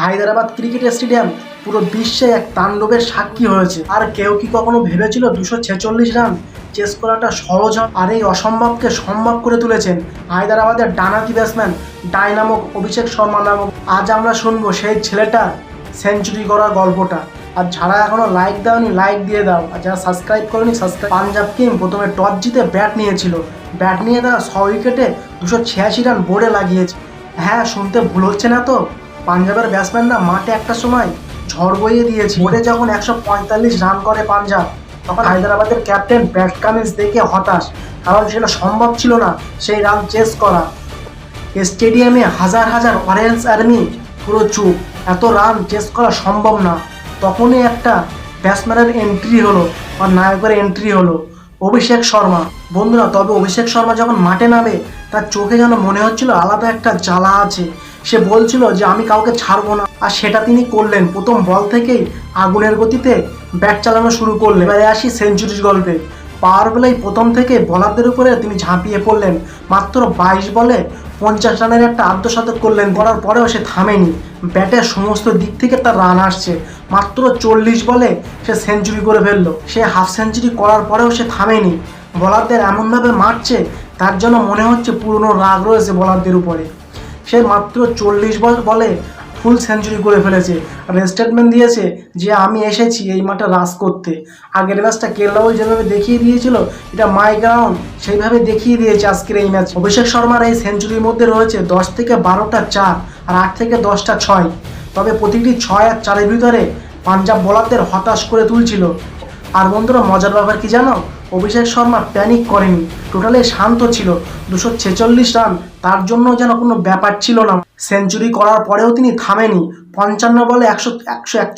Hyderabad cricket stadium পুরো বিশ্বে এক তাণ্ডবের সাক্ষী হয়েছে। আর কেউ কি কখনো ভেবেছিল 246 রান চেস করাটা সহজ হবে? আর এই অসম্ভবকে সম্ভব করে তুলেছেন হায়দ্রাবাদের ডানাতি ব্যাটসম্যান ডায়নামো অভিষেক শর্মা নামক। আজ আমরা শুনবো সেই ছেলেটার সেঞ্চুরি করার গল্পটা। আর যারা এখনো লাইক দাওনি লাইক দিয়ে দাও, আর যারা সাবস্ক্রাইব করেনি সাবস্ক্রাইব। পাঞ্জাব কিং প্রথমে টস জিতে ব্যাট নিয়েছিল, ব্যাট নিয়ে তারা 6 উইকেটে 286 রান বোর্ডে লাগিয়েছে। হ্যাঁ, শুনতে ভুল হচ্ছে না তো? পাঞ্জাবের ব্যাটসম্যানরা মাঠে একটা সময় ঝড় বইয়ে দিয়েছে। বোর্ডে যখন 145 রান করে পাঞ্জাব, তখন হায়দ্রাবাদের ক্যাপ্টেন প্যাট কামিন্স দেখে হতাশ, কারণ সেটা সম্ভব ছিল না সেই রান চেস করা। স্টেডিয়ামে হাজার হাজার অরেঞ্জ আর্মি পুরো চুপ, এত রান চেস করা সম্ভব না। তখনই একটা ব্যাটসম্যানের এন্ট্রি হলো, আর নায়কের এন্ট্রি হলো অভিষেক শর্মা। বন্ধুরা, তবে অভিষেক শর্মা যখন মাঠে নামে তার চোখে যেন মনে হচ্ছিল আলাদা একটা জ্বালা আছে। সে বলছিল যে আমি কাউকে ছাড়বো না, আর সেটা তিনি করলেন। প্রথম বল থেকেই আগুনের গতিতে ব্যাট চালানো শুরু করলেন। এবারে আসি সেঞ্চুরির গল্পে। পাওয়ার প্লেই প্রথম থেকে বলারদের উপরে তিনি ঝাঁপিয়ে পড়লেন। মাত্র 22 বলে 50 রানের একটা আর্ধশতক করলেন। করার পরেও সে থামেনি, ব্যাটের সমস্ত দিক থেকে তার রান আসছে। মাত্র 40 বলে সে সেঞ্চুরি করে ফেললো। সে হাফ সেঞ্চুরি করার পরেও সে থামেনি, বলারদের এমনভাবে মারছে তার জন্য মনে হচ্ছে পুরনো রাগ রয়েছে বলারদের উপরে। সে মাত্র 40 বলে ফুল সেঞ্চুরি করে ফেলেছে। আর স্টেটমেন্ট দিয়েছে যে আমি এসেছি এই মাঠে রাজ করতে। আগের ম্যাচটা কেএল রাহুল যেভাবে দেখিয়ে দিয়েছিল এটা মাই গ্রাউন্ড, সেইভাবে দেখিয়ে দিয়েছে আজকের এই ম্যাচ। অভিষেক শর্মার এই সেঞ্চুরির মধ্যে রয়েছে 10 থেকে 12টা 4 আর 8 থেকে 10টা 6। তবে প্রতিটি 6 আর 4-এর ভিতরে পাঞ্জাব বোলারদের হতাশ করে তুলছিল। আর বন্ধুরা, মজার ব্যাপার কি জানো? অভিষেক শর্মা প্যানিক করেনি, টোটালি শান্ত ছিল। 246 রান তার জন্য যেন কোনো ব্যাপার ছিল না। সেঞ্চুরি করার পরেও তিনি থামেনি। 55 বলে 101